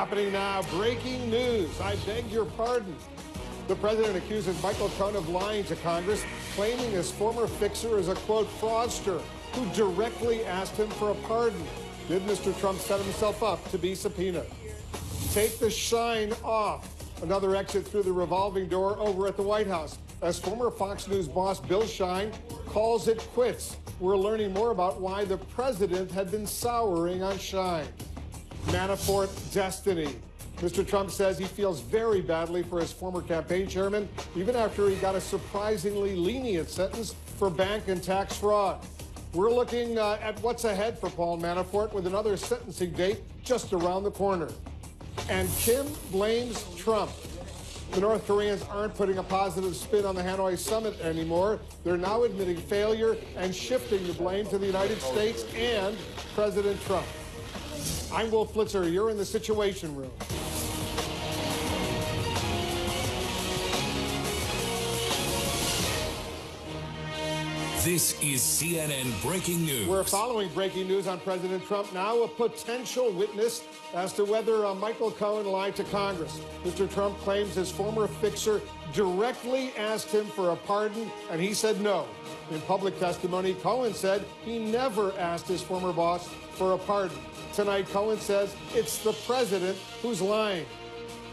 Happening now, breaking news. I beg your pardon. The president accuses Michael Cohen of lying to Congress, claiming his former fixer is a, quote, fraudster who directly asked him for a pardon. Did Mr. Trump set himself up to be subpoenaed? Take the shine off. Another exit through the revolving door over at the White House, as former Fox News boss Bill Shine calls it quits. We're learning more about why the president had been souring on Shine. Manafort destiny. Mr. Trump says he feels very badly for his former campaign chairman, even after he got a surprisingly lenient sentence for bank and tax fraud. We're looking at what's ahead for Paul Manafort with another sentencing date just around the corner. And Kim blames Trump. The North Koreans aren't putting a positive spin on the Hanoi summit anymore. They're now admitting failure and shifting the blame to the United States and President Trump. I'm Wolf Blitzer. You're in the Situation Room. This is CNN Breaking News. We're following breaking news on President Trump, now a potential witness as to whether Michael Cohen lied to Congress. Mr. Trump claims his former fixer directly asked him for a pardon, and he said no. In public testimony, Cohen said he never asked his former boss for a pardon. Tonight, Cohen says it's the president who's lying.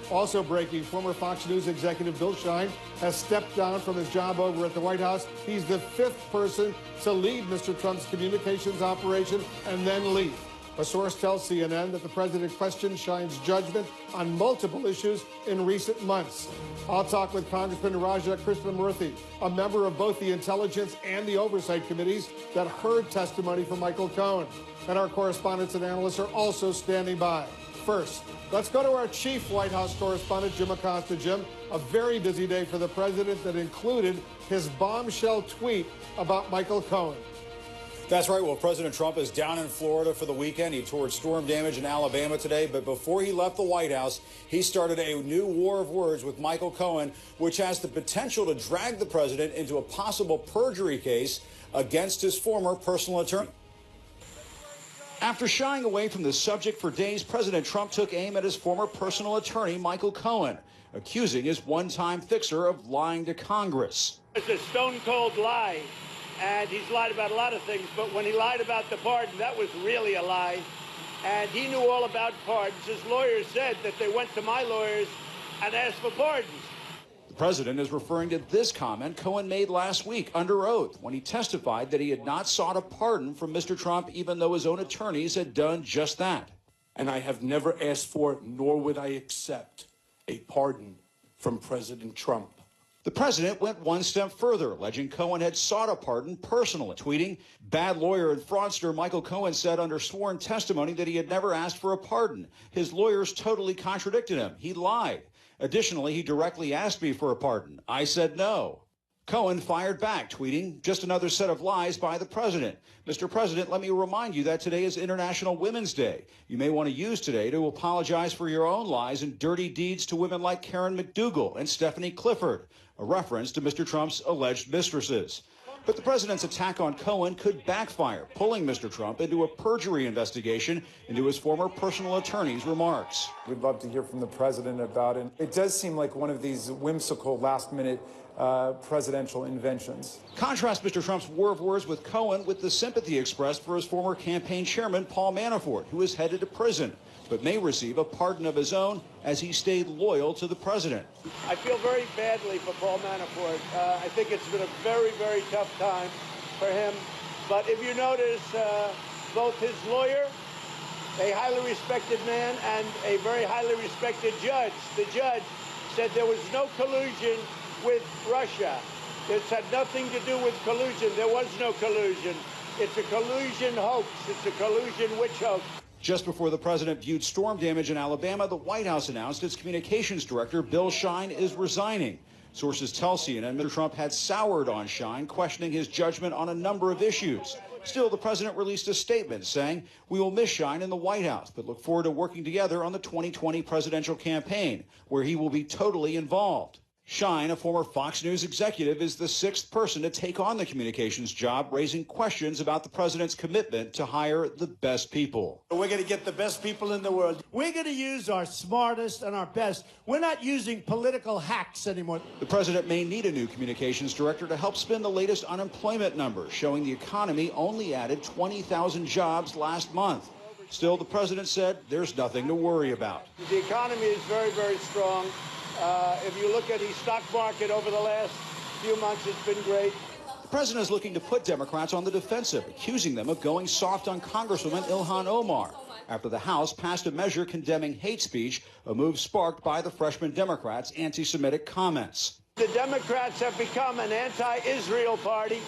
Also breaking, former Fox News executive Bill Shine has stepped down from his job over at the White House. He's the fifth person to lead Mr. Trump's communications operation and then leave. A source tells CNN that the president questioned Shine's judgment on multiple issues in recent months. I'll talk with Congressman Raja Krishnamurthy, a member of both the Intelligence and the Oversight Committees that heard testimony from Michael Cohen. And our correspondents and analysts are also standing by. First, let's go to our chief White House correspondent, Jim Acosta. Jim, a very busy day for the president that included his bombshell tweet about Michael Cohen. That's right. Well, President Trump is down in Florida for the weekend. He toured storm damage in Alabama today. But before he left the White House, he started a new war of words with Michael Cohen, which has the potential to drag the president into a possible perjury case against his former personal attorney. After shying away from the subject for days, President Trump took aim at his former personal attorney, Michael Cohen, accusing his one-time fixer of lying to Congress. It's a stone-cold lie, and he's lied about a lot of things, but when he lied about the pardon, that was really a lie, and he knew all about pardons. His lawyers said that they went to my lawyers and asked for pardons. The president is referring to this comment Cohen made last week under oath when he testified that he had not sought a pardon from Mr. Trump, even though his own attorneys had done just that. And I have never asked for, nor would I accept, a pardon from President Trump. The president went one step further, alleging Cohen had sought a pardon personally, tweeting, "Bad lawyer and fraudster Michael Cohen said under sworn testimony that he had never asked for a pardon. His lawyers totally contradicted him. He lied. Additionally, he directly asked me for a pardon. I said no." Cohen fired back, tweeting, "Just another set of lies by the president. Mr. President, let me remind you that today is International Women's Day. You may want to use today to apologize for your own lies and dirty deeds to women like Karen McDougal and Stephanie Clifford," a reference to Mr. Trump's alleged mistresses. But the president's attack on Cohen could backfire, pulling Mr. Trump into a perjury investigation into his former personal attorney's remarks. We'd love to hear from the president about it. It does seem like one of these whimsical last-minute presidential inventions. Contrast Mr. Trump's war of words with Cohen with the sympathy expressed for his former campaign chairman, Paul Manafort, who is headed to prison, but may receive a pardon of his own as he stayed loyal to the president. I feel very badly for Paul Manafort. I think it's been a very, very tough time for him. But if you notice, both his lawyer, a highly respected man, and a very highly respected judge, the judge said there was no collusion with Russia. It's had nothing to do with collusion. There was no collusion. It's a collusion hoax. It's a collusion witch hoax. Just before the president viewed storm damage in Alabama, the White House announced its communications director, Bill Shine, is resigning. Sources tell CNN Mr. Trump had soured on Shine, questioning his judgment on a number of issues. Still, the president released a statement saying, "We will miss Shine in the White House, but look forward to working together on the 2020 presidential campaign, where he will be totally involved." Schein, a former Fox News executive, is the sixth person to take on the communications job, raising questions about the president's commitment to hire the best people. We're going to get the best people in the world. We're going to use our smartest and our best. We're not using political hacks anymore. The president may need a new communications director to help spin the latest unemployment numbers, showing the economy only added 20,000 jobs last month. Still, the president said there's nothing to worry about. The economy is very, very strong. If you look at the stock market over the last few months, it's been great. The president is looking to put Democrats on the defensive, accusing them of going soft on Congresswoman Ilhan Omar after the House passed a measure condemning hate speech, a move sparked by the freshman Democrats' anti-Semitic comments. The Democrats have become an anti-Israel party.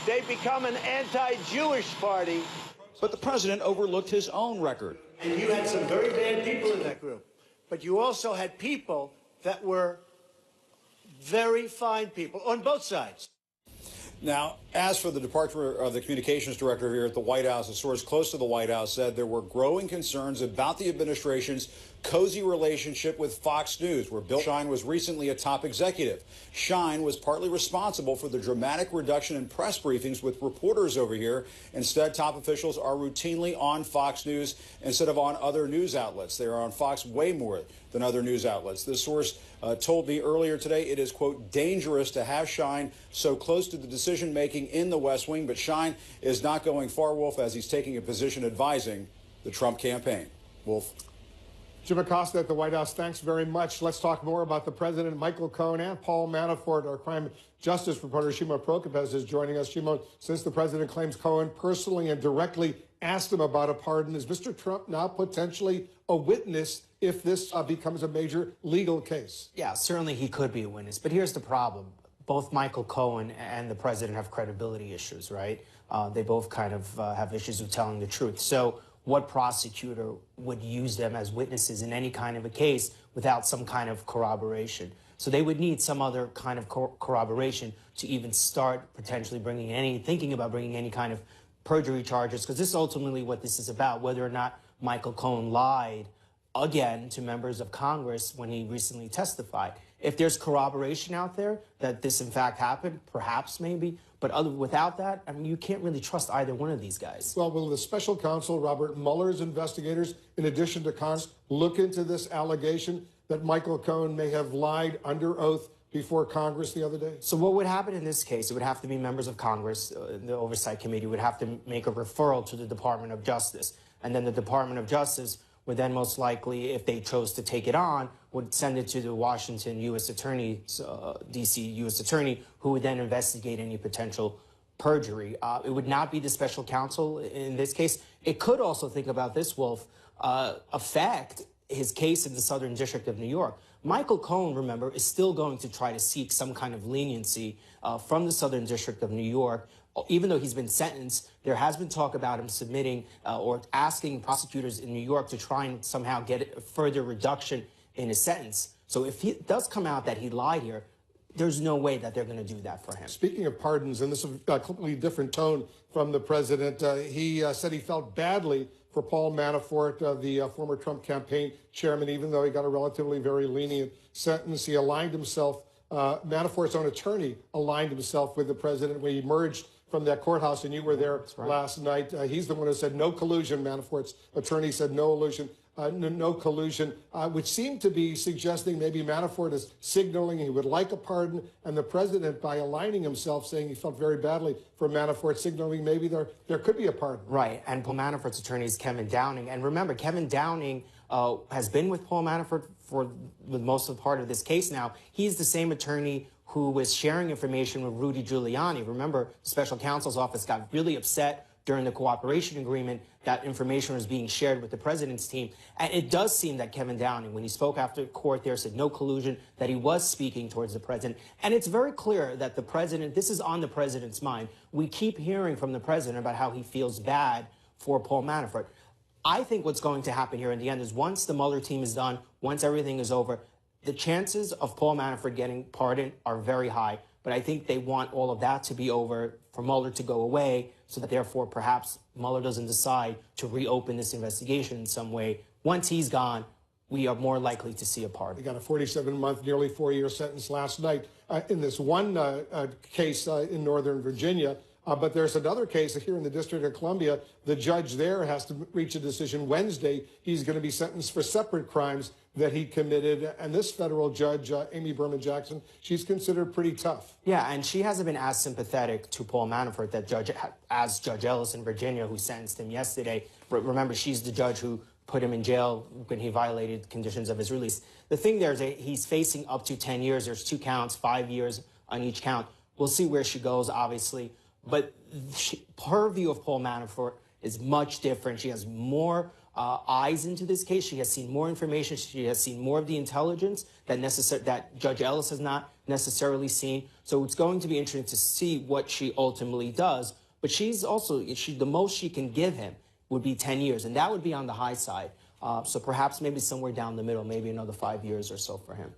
They've become an anti-Jewish party. But the president overlooked his own record. And you had some very bad people in that group. But you also had people that were very fine people on both sides. Now, as for the departure of the communications director here at the White House, a source close to the White House said there were growing concerns about the administration's cozy relationship with Fox News, where Bill Schein was recently a top executive. Schein was partly responsible for the dramatic reduction in press briefings with reporters over here. Instead, top officials are routinely on Fox News instead of on other news outlets. They are on Fox way more than other news outlets. This source told me earlier today it is, quote, dangerous to have Schein so close to the decision-making in the West Wing, but Schein is not going far, Wolf, as he's taking a position advising the Trump campaign. Wolf. Jim Acosta at the White House, thanks very much. Let's talk more about the president, Michael Cohen, and Paul Manafort. Our crime justice reporter, Shimon Prokopez, is joining us. Shimon, since the president claims Cohen personally and directly asked him about a pardon, is Mr. Trump now potentially a witness if this becomes a major legal case? Yeah, certainly he could be a witness. But here's the problem. Both Michael Cohen and the president have credibility issues, right? They both kind of have issues with telling the truth. So what prosecutor would use them as witnesses in any kind of a case without some kind of corroboration? So they would need some other kind of corroboration to even start potentially thinking about bringing any kind of perjury charges, because this is ultimately what this is about, whether or not Michael Cohen lied again to members of Congress when he recently testified. If there's corroboration out there that this in fact happened, perhaps, maybe, but without that, I mean, you can't really trust either one of these guys. Well, will the special counsel, Robert Mueller's investigators, in addition to Congress, look into this allegation that Michael Cohen may have lied under oath before Congress the other day? So what would happen in this case? It would have to be members of Congress, the Oversight Committee would have to make a referral to the Department of Justice. And then the Department of Justice would then most likely, if they chose to take it on, would send it to the Washington U.S. Attorney, D.C. U.S. Attorney, who would then investigate any potential perjury. It would not be the special counsel in this case. It could also, think about this, Wolf, affect his case in the Southern District of New York. Michael Cohen, remember, is still going to try to seek some kind of leniency from the Southern District of New York. Even though he's been sentenced, there has been talk about him submitting or asking prosecutors in New York to try and somehow get a further reduction in his sentence. So if it does come out that he lied here, there's no way that they're going to do that for him. Speaking of pardons, and this is a completely different tone from the president, he said he felt badly for Paul Manafort, the former Trump campaign chairman, even though he got a relatively very lenient sentence. He aligned himself, Manafort's own attorney aligned himself with the president when he emerged from that courthouse, and you were there last night. He's the one who said no collusion. Manafort's attorney said no illusion. No collusion, which seemed to be suggesting maybe Manafort is signaling he would like a pardon, and the president, by aligning himself, saying he felt very badly for Manafort, signaling maybe there could be a pardon. Right, and Paul Manafort's attorney is Kevin Downing. And remember, Kevin Downing has been with Paul Manafort for the most of the part of this case now. He's the same attorney who was sharing information with Rudy Giuliani. Remember, the special counsel's office got really upset during the cooperation agreement that information was being shared with the president's team. And it does seem that Kevin Downing, when he spoke after court there, said no collusion, that he was speaking towards the president. And it's very clear that the president, this is on the president's mind. We keep hearing from the president about how he feels bad for Paul Manafort. I think what's going to happen here in the end is once the Mueller team is done, once everything is over, the chances of Paul Manafort getting pardoned are very high. But I think they want all of that to be over, for Mueller to go away, so that therefore perhaps Mueller doesn't decide to reopen this investigation in some way. Once he's gone, we are more likely to see a pardon. He got a 47-month, nearly 4-year sentence last night in this one case in Northern Virginia. But there's another case here in the District of Columbia. The judge there has to reach a decision Wednesday. He's going to be sentenced for separate crimes that he committed. And this federal judge, Amy Berman Jackson, she's considered pretty tough. Yeah, and she hasn't been as sympathetic to Paul Manafort as Judge Ellis in Virginia, who sentenced him yesterday. Remember, she's the judge who put him in jail when he violated conditions of his release. The thing there is that he's facing up to 10 years. There's 2 counts, 5 years on each count. We'll see where she goes, obviously. But her view of Paul Manafort is much different. She has more eyes into this case. She has seen more information. She has seen more of the intelligence that Judge Ellis has not necessarily seen. So it's going to be interesting to see what she ultimately does. But she's also, the most she can give him would be 10 years, and that would be on the high side. So perhaps maybe somewhere down the middle, maybe another 5 years or so for him.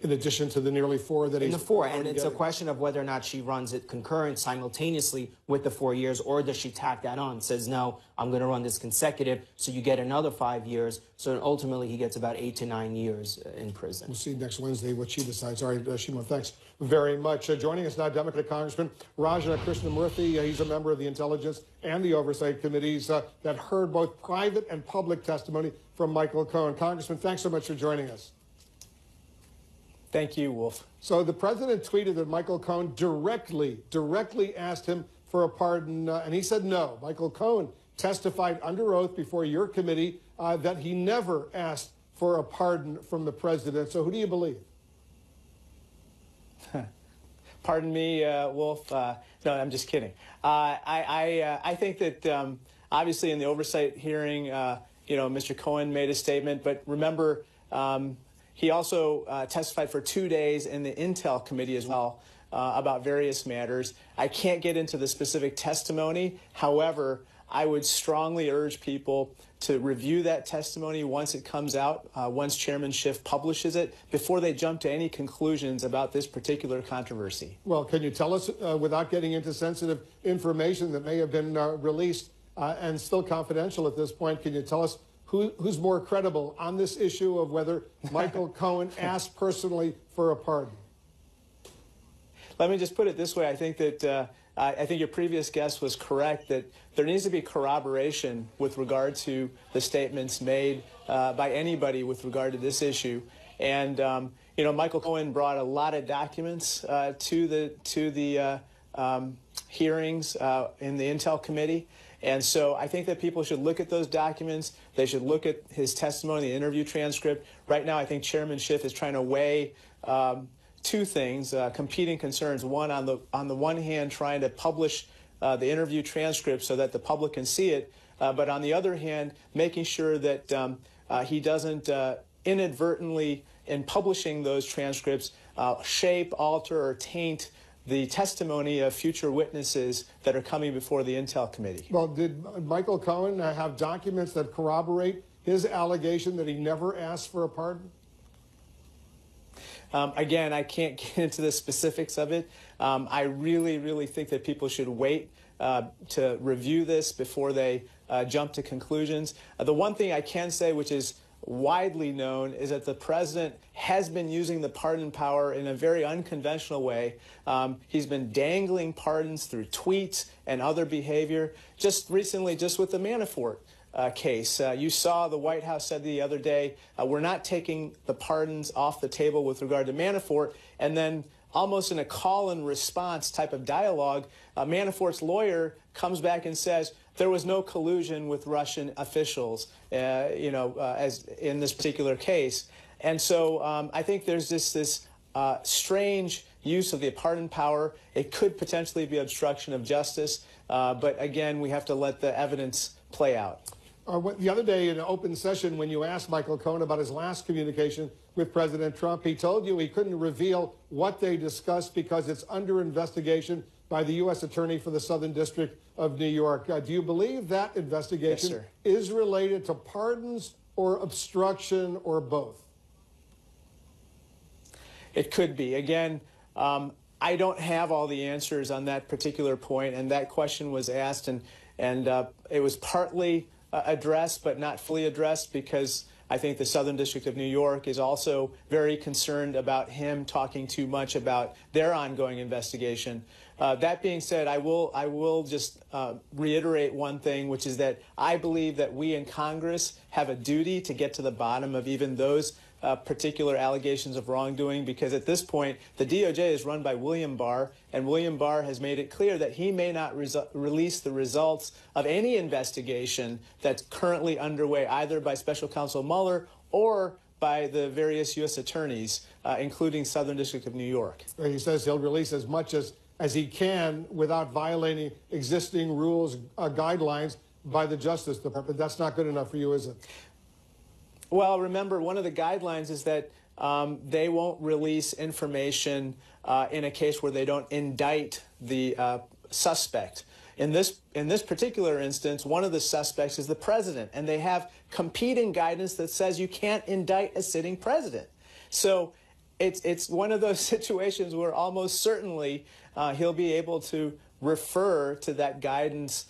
In addition to the nearly 4 that he's... In the 4, and it's a question of whether or not she runs it concurrent simultaneously with the 4 years, or does she tack that on, says, no, I'm going to run this consecutive, so you get another 5 years, so ultimately he gets about 8 to 9 years in prison. We'll see next Wednesday what she decides. All right, Shimon, thanks very much. Joining us now, Democratic Congressman Raja Krishnamurthy. He's a member of the Intelligence and the Oversight Committees that heard both private and public testimony from Michael Cohen. Congressman, thanks so much for joining us. Thank you, Wolf. So the president tweeted that Michael Cohen directly asked him for a pardon, and he said no. Michael Cohen testified under oath before your committee that he never asked for a pardon from the president. So who do you believe? Pardon me, Wolf. No, I'm just kidding. I think that obviously in the oversight hearing, Mr. Cohen made a statement, but remember, he also testified for 2 days in the Intel Committee as well about various matters. I can't get into the specific testimony. However, I would strongly urge people to review that testimony once it comes out, once Chairman Schiff publishes it, before they jump to any conclusions about this particular controversy. Well, can you tell us, without getting into sensitive information that may have been released and still confidential at this point, can you tell us who's more credible on this issue of whether Michael Cohen asked personally for a pardon? Let me just put it this way. I think that I think your previous guest was correct that there needs to be corroboration with regard to the statements made by anybody with regard to this issue. And Michael Cohen brought a lot of documents to the hearings in the Intel Committee. And so I think that people should look at those documents. They should look at his testimony, the interview transcript. Right now, I think Chairman Schiff is trying to weigh two things, competing concerns. One, on the one hand, trying to publish the interview transcript so that the public can see it. But on the other hand, making sure that he doesn't inadvertently, in publishing those transcripts, shape, alter, or taint the testimony of future witnesses that are coming before the Intel Committee. Well, did Michael Cohen have documents that corroborate his allegation that he never asked for a pardon? Again, I can't get into the specifics of it. I really think that people should wait to review this before they jump to conclusions. The one thing I can say, which is widely known, is that the president has been using the pardon power in a very unconventional way. He's been dangling pardons through tweets and other behavior. Just recently, just with the Manafort case, you saw the White House said the other day, we're not taking the pardons off the table with regard to Manafort. And then almost in a call and response type of dialogue, Manafort's lawyer comes back and says, there was no collusion with Russian officials, as in this particular case. And so I think there's this strange use of the pardon power. It could potentially be obstruction of justice. But again, we have to let the evidence play out. The other day in an open session, when you asked Michael Cohen about his last communication with President Trump, he told you he couldn't reveal what they discussed because it's under investigation by the U.S. Attorney for the Southern District of New York. Do you believe that investigation is related to pardons or obstruction or both? It could be. Again, I don't have all the answers on that particular point, and that question was asked, and it was partly addressed but not fully addressed because I think the Southern District of New York is also very concerned about him talking too much about their ongoing investigation. That being said, I will just reiterate one thing, which is that I believe that we in Congress have a duty to get to the bottom of even those particular allegations of wrongdoing, because at this point, the DOJ is run by William Barr, and William Barr has made it clear that he may not release the results of any investigation that's currently underway, either by Special Counsel Mueller or by the various U.S. attorneys, including Southern District of New York. He says he'll release as much as he can without violating existing rules, guidelines by the Justice Department. That's not good enough for you, is it? Well, remember, one of the guidelines is that they won't release information in a case where they don't indict the suspect. In this particular instance, one of the suspects is the president, and they have competing guidance that says you can't indict a sitting president. So it's one of those situations where almost certainly he'll be able to refer to that guidance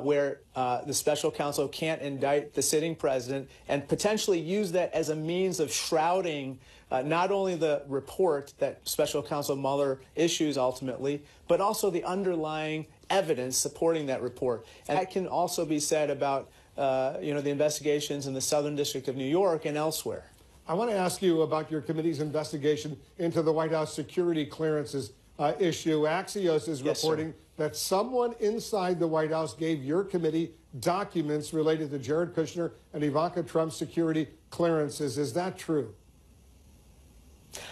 where the special counsel can't indict the sitting president, and potentially use that as a means of shrouding not only the report that special counsel Mueller issues ultimately, but also the underlying evidence supporting that report. And that can also be said about the investigations in the Southern District of New York and elsewhere. I want to ask you about your committee's investigation into the White House security clearances issue. Axios is reporting that someone inside the White House gave your committee documents related to Jared Kushner and Ivanka Trump's security clearances. Is that true?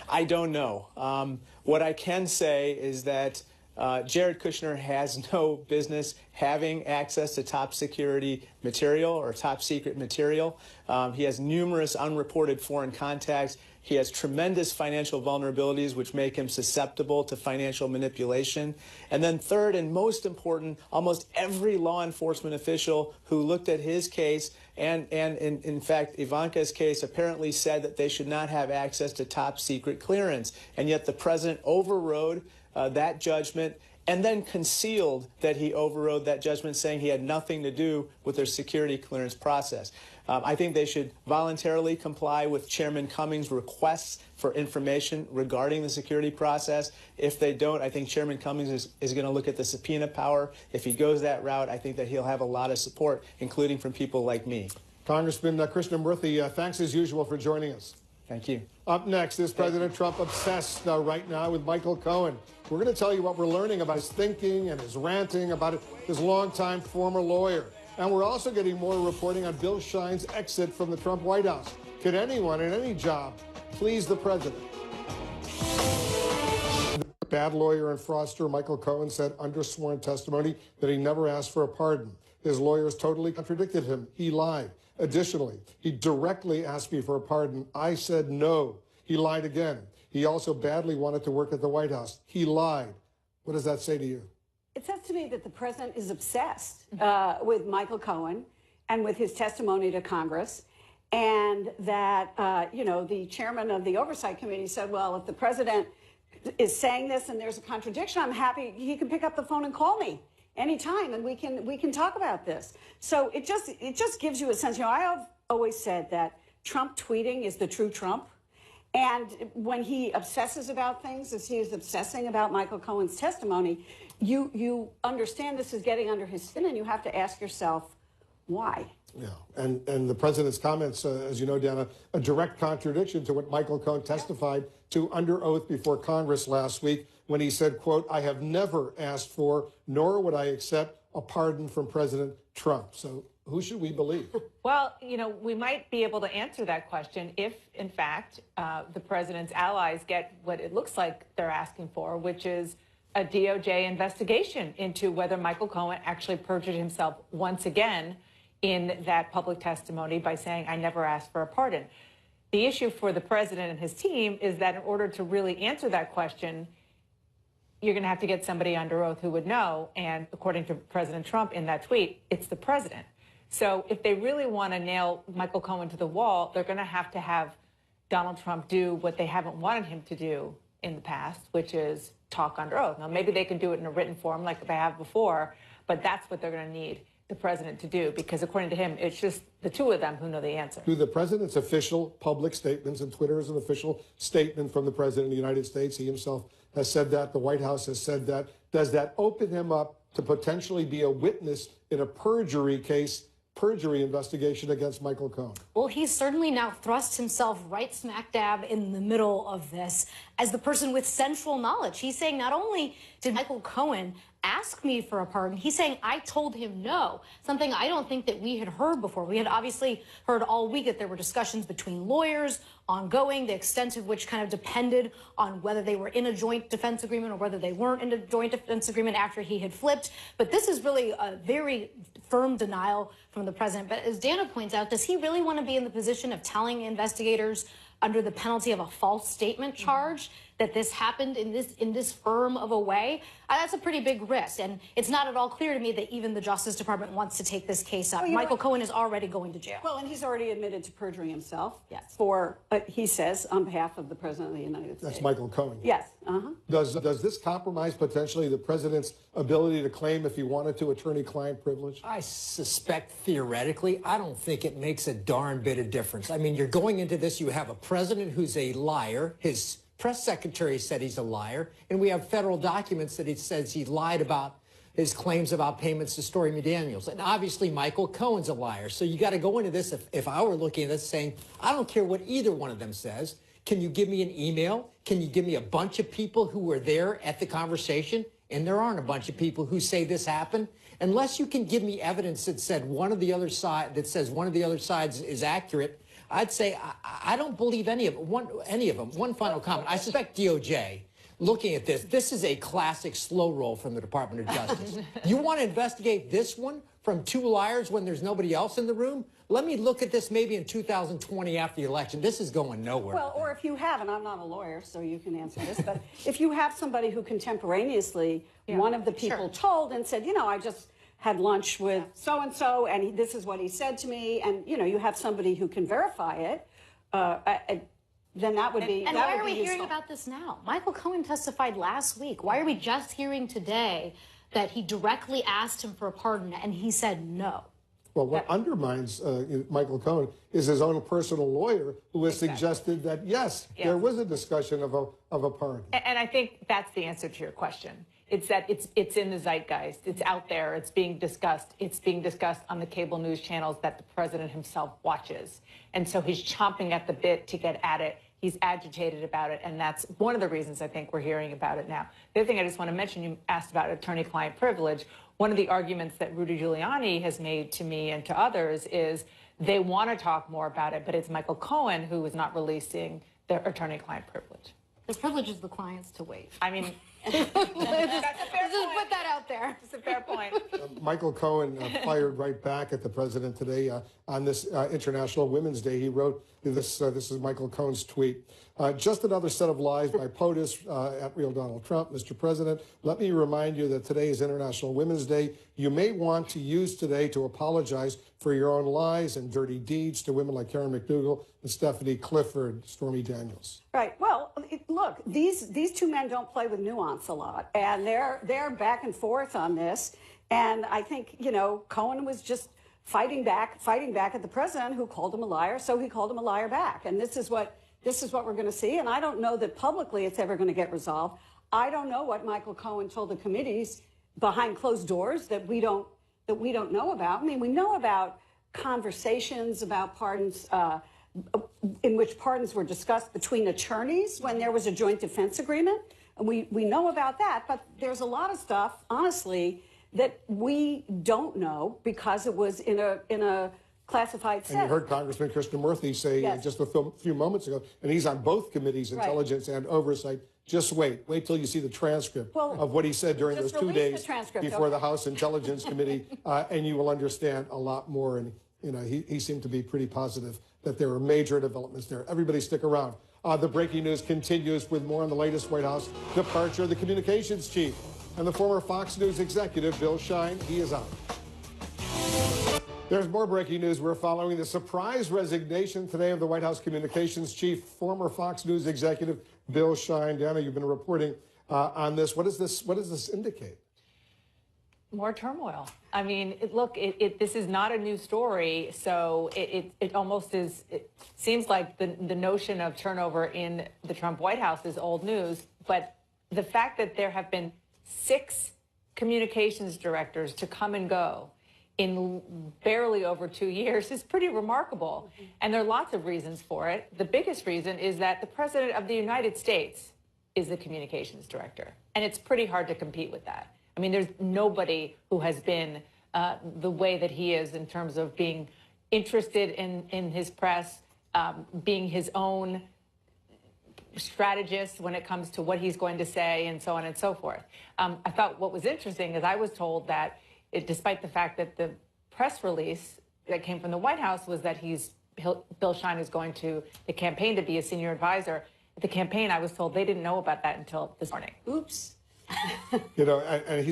I don't know. What I can say is that Jared Kushner has no business having access to top security material or top secret material. He has numerous unreported foreign contacts. He has tremendous financial vulnerabilities, which make him susceptible to financial manipulation. And then third, and most important, almost every law enforcement official who looked at his case and in fact, Ivanka's case apparently said that they should not have access to top secret clearance. And yet the president overrode that judgment and then concealed that he overrode that judgment, saying he had nothing to do with their security clearance process. I think they should voluntarily comply with Chairman Cummings' requests for information regarding the security process. If they don't, I think Chairman Cummings is going to look at the subpoena power. If he goes that route, I think that he'll have a lot of support, including from people like me. Congressman Krishnamurthy, thanks as usual for joining us. Thank you. Up next, is President Trump obsessed right now with Michael Cohen? We're going to tell you what we're learning about his thinking and his ranting about his longtime former lawyer. And we're also getting more reporting on Bill Schein's exit from the Trump White House. Could anyone in any job please the president? Bad lawyer and fraudster Michael Cohen said under sworn testimony that he never asked for a pardon. His lawyers totally contradicted him. He lied. Additionally, he directly asked me for a pardon. I said no. He lied again. He also badly wanted to work at the White House. He lied. What does that say to you? It says to me that the president is obsessed with Michael Cohen and with his testimony to Congress, and that, the chairman of the Oversight Committee said, well, if the president is saying this and there's a contradiction, I'm happy he can pick up the phone and call me anytime, and we can talk about this. So it just gives you a sense. I have always said that Trump tweeting is the true Trump. And when he obsesses about things, as he is obsessing about Michael Cohen's testimony, you understand this is getting under his skin, and you have to ask yourself, why? Yeah, and the president's comments, as you know, Dana, a direct contradiction to what Michael Cohen testified to under oath before Congress last week when he said, quote, I have never asked for, nor would I accept a pardon from President Trump. So who should we believe? Well, we might be able to answer that question if, in fact, the president's allies get what it looks like they're asking for, which is a DOJ investigation into whether Michael Cohen actually perjured himself once again in that public testimony by saying, I never asked for a pardon. The issue for the president and his team is that in order to really answer that question, you're going to have to get somebody under oath who would know. And according to President Trump in that tweet, it's the president. So if they really want to nail Michael Cohen to the wall, they're going to have Donald Trump do what they haven't wanted him to do in the past, which is talk under oath. Now, maybe they can do it in a written form like they have before, but that's what they're going to need. the president to do, because according to him, it's just the two of them who know the answer. Do the president's official public statements, and Twitter is an official statement from the president of the United States. He himself has said that. The White House has said that. Does that open him up to potentially be a witness in a perjury investigation against Michael Cohen? Well, he's certainly now thrust himself right smack dab in the middle of this as the person with central knowledge. He's saying not only did Michael Cohen ask me for a pardon, he's saying I told him no, something I don't think that we had heard before. We had obviously heard all week that there were discussions between lawyers, ongoing, the extent of which kind of depended on whether they were in a joint defense agreement or whether they weren't in a joint defense agreement after he had flipped. But this is really a very firm denial from the president. But as Dana points out, does he really want to be in the position of telling investigators under the penalty of a false statement charge that this happened in this firm of a way? That's a pretty big risk, and it's not at all clear to me that even the Justice Department wants to take this case up. Well, Michael Cohen is already going to jail. Well, and he's already admitted to perjuring himself. Yes. For, he says, on behalf of the President of the United States. That's Michael Cohen. Yes. Does this compromise potentially the president's ability to claim, if he wanted to, attorney-client privilege? I suspect theoretically, I don't think it makes a darn bit of difference. I mean, you're going into this, you have a president who's a liar. His press secretary said he's a liar, and we have federal documents that he says he lied about his claims about payments to Stormy McDaniels. And obviously, Michael Cohen's a liar. So you got to go into this, if I were looking at this, saying, I don't care what either one of them says. Can you give me an email? Can you give me a bunch of people who were there at the conversation? And there aren't a bunch of people who say this happened. Unless you can give me evidence that said one of the other side, that says one of the other sides is accurate, I'd say I don't believe any of them. One final comment. I suspect DOJ, looking at this is a classic slow roll from the Department of Justice. You want to investigate this one from two liars when there's nobody else in the room? Let me look at this maybe in 2020 after the election. This is going nowhere. Well, or if you have, and I'm not a lawyer, so you can answer this, but if you have somebody who contemporaneously, one of the people told and said, you know, I just had lunch with so-and-so, and this is what he said to me, and, you know, you have somebody who can verify it, then that would be And that why would are we be hearing useful. about this now? Michael Cohen testified last week. Why are we just hearing today that he directly asked him for a pardon, and he said no? Well, what undermines Michael Cohen is his own personal lawyer, who has suggested that, yes, there was a discussion of a pardon. And I think that's the answer to your question. It's that it's in the zeitgeist. It's out there. It's being discussed. It's being discussed on the cable news channels that the president himself watches. And so he's chomping at the bit to get at it. He's agitated about it. And that's one of the reasons I think we're hearing about it now. The other thing I just want to mention, you asked about attorney-client privilege. One of the arguments that Rudy Giuliani has made to me and to others is they want to talk more about it, but it's Michael Cohen who is not releasing their attorney-client privilege. The privilege is the client's to waive. I mean, that's a fair point. Just put that out there. It's a fair point. Michael Cohen fired right back at the president today on this International Women's Day. He wrote this. This is Michael Cohen's tweet. Just another set of lies by POTUS at Real Donald Trump. Mr. President, let me remind you that today is International Women's Day. You may want to use today to apologize for your own lies and dirty deeds to women like Karen McDougal and Stephanie Clifford, Stormy Daniels. Right. Well, look, these two men don't play with nuance a lot, and they're back and forth on this. And I think, you know, Cohen was just fighting back at the president, who called him a liar, so he called him a liar back. And this is what we're going to see. And I don't know that publicly it's ever going to get resolved. I don't know what Michael Cohen told the committees behind closed doors that we don't know about. I mean, we know about conversations about pardons in which pardons were discussed between attorneys when there was a joint defense agreement. And we know about that, but there's a lot of stuff, honestly, that we don't know because it was in a classified setting. And you heard Congressman Krishnamurthy say just a few moments ago, and he's on both committees, Intelligence and Oversight, just wait till you see the transcript of what he said during those 2 days before the House Intelligence Committee, and you will understand a lot more. And, you know, he seemed to be pretty positive that there were major developments there. Everybody stick around. The breaking news continues with more on the latest White House departure of the communications chief and the former Fox News executive, Bill Shine. He is out. There's more breaking news. We're following the surprise resignation today of the White House communications chief, former Fox News executive, Bill Shine. Dana, you've been reporting on this. What does this indicate? More turmoil. I mean, look, this is not a new story, so it almost is. It seems like the notion of turnover in the Trump White House is old news, but the fact that there have been 6 communications directors to come and go in barely over 2 years is pretty remarkable. And there are lots of reasons for it. The biggest reason is that the President of the United States is the communications director, and it's pretty hard to compete with that. I mean, there's nobody who has been the way that he is in terms of being interested in his press, being his own strategist when it comes to what he's going to say and so on and so forth. I thought what was interesting is I was told that despite the fact that the press release that came from the White House was that Bill Shine is going to the campaign to be a senior advisor. At the campaign, I was told they didn't know about that until this morning. Oops. You know, and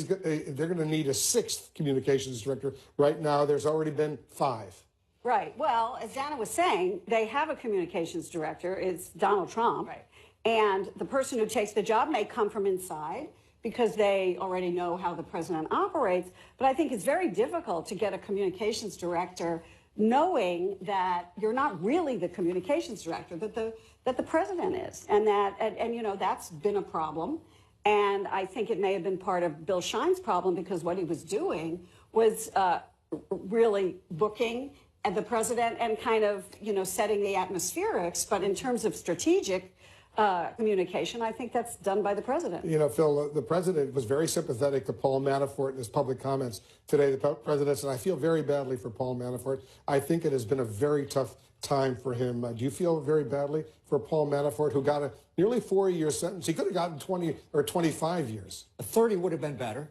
they're going to need a 6th communications director. Right now, there's already been 5. Right. Well, as Dana was saying, they have a communications director. It's Donald Trump. Right. And the person who takes the job may come from inside because they already know how the president operates. But I think it's very difficult to get a communications director knowing that you're not really the communications director, that the president is. And you know, that's been a problem. And I think it may have been part of Bill Shine's problem because what he was doing was really booking at the president and kind of, you know, setting the atmospherics. But in terms of strategic communication, I think that's done by the president. You know, Phil, the president was very sympathetic to Paul Manafort in his public comments today. The president said, I feel very badly for Paul Manafort. I think it has been a very tough time for him. Do you feel very badly for Paul Manafort, who got a nearly 4-year sentence? He could have gotten 20 or 25 years. 30 would have been better.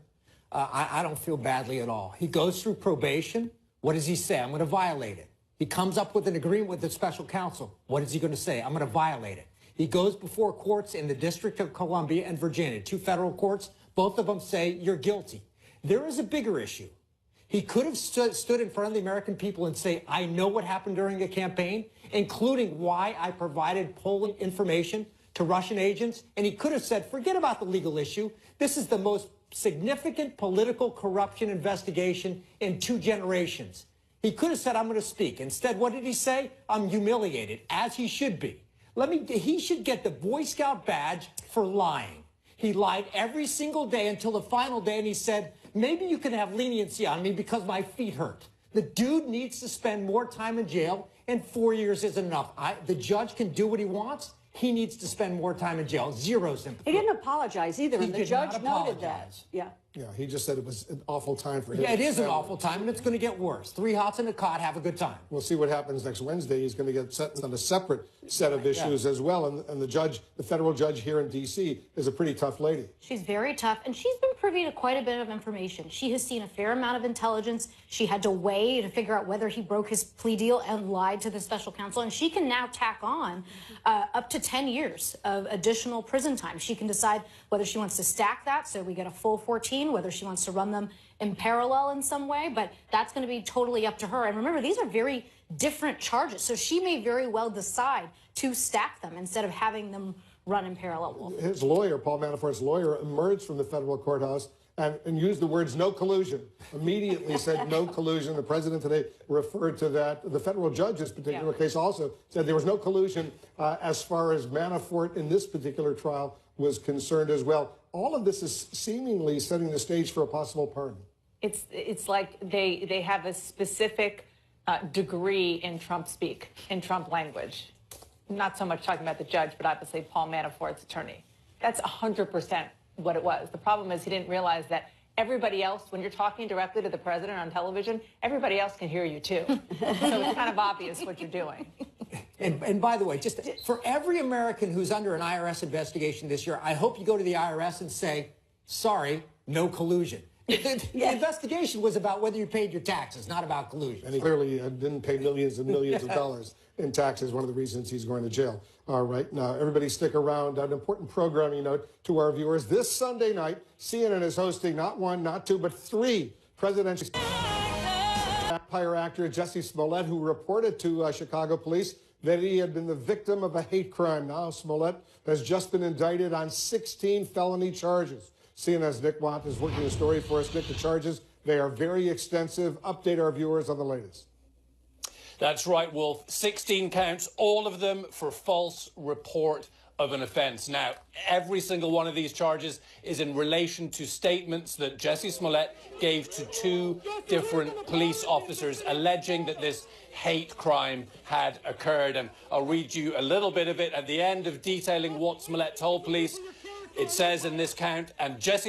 I don't feel badly at all. He goes through probation. What does he say? I'm going to violate it. He comes up with an agreement with the special counsel. What is he going to say? I'm going to violate it. He goes before courts in the District of Columbia and Virginia, 2 federal courts. Both of them say you're guilty. There is a bigger issue. He could have stood in front of the American people and say, I know what happened during the campaign, including why I provided polling information to Russian agents. And he could have said, forget about the legal issue. This is the most significant political corruption investigation in 2 generations. He could have said, I'm going to speak. Instead, what did he say? I'm humiliated, as he should be. He should get the Boy Scout badge for lying. He lied every single day until the final day, and he said, maybe you can have leniency on me because my feet hurt. The dude needs to spend more time in jail, and 4 years isn't enough. The judge can do what he wants. He needs to spend more time in jail. Zero sympathy. He didn't apologize either, and the judge noted that. Yeah. Yeah, he just said it was an awful time for him. Yeah, it is an awful time, and it's going to get worse. 3 hots in a cot, have a good time. We'll see what happens next Wednesday. He's going to get sentenced on a separate set of issues as well. And the federal judge here in D.C. is a pretty tough lady. She's very tough, and she's been privy to quite a bit of information. She has seen a fair amount of intelligence. She had to weigh to figure out whether he broke his plea deal and lied to the special counsel. And she can now tack on up to 10 years of additional prison time. She can decide whether she wants to stack that so we get a full 14, whether she wants to run them in parallel in some way, but that's going to be totally up to her. And remember, these are very different charges, so she may very well decide to stack them instead of having them run in parallel. His lawyer, Paul Manafort's lawyer, emerged from the federal courthouse and used the words no collusion, immediately said no collusion. The president today referred to that. The federal judge in this particular case also said there was no collusion as far as Manafort in this particular trial was concerned as well. All of this is seemingly setting the stage for a possible pardon. It's like they have a specific degree in Trump speak, in Trump language. Not so much talking about the judge, but obviously Paul Manafort's attorney. That's 100% what it was. The problem is he didn't realize that everybody else, when you're talking directly to the president on television, everybody else can hear you too. So it's kind of obvious what you're doing. And by the way, just for every American who's under an IRS investigation this year, I hope you go to the IRS and say, sorry, no collusion. The investigation was about whether you paid your taxes, not about collusion. And he clearly didn't pay millions and millions of dollars in taxes, one of the reasons he's going to jail. All right, now, everybody stick around. An important programming note to our viewers. This Sunday night, CNN is hosting not 1, not 2, but 3 presidential... Vampire actor Jussie Smollett, who reported to Chicago police that he had been the victim of a hate crime. Now Smollett has just been indicted on 16 felony charges. CNN's Nick Watt is working the story for us. Nick, the charges, they are very extensive. Update our viewers on the latest. That's right, Wolf. 16 counts, all of them for false report of an offence. Now, every single one of these charges is in relation to statements that Jussie Smollett gave to 2 different police officers alleging that this hate crime had occurred. And I'll read you a little bit of it at the end of detailing what Smollett told police. It says in this count, and Jussie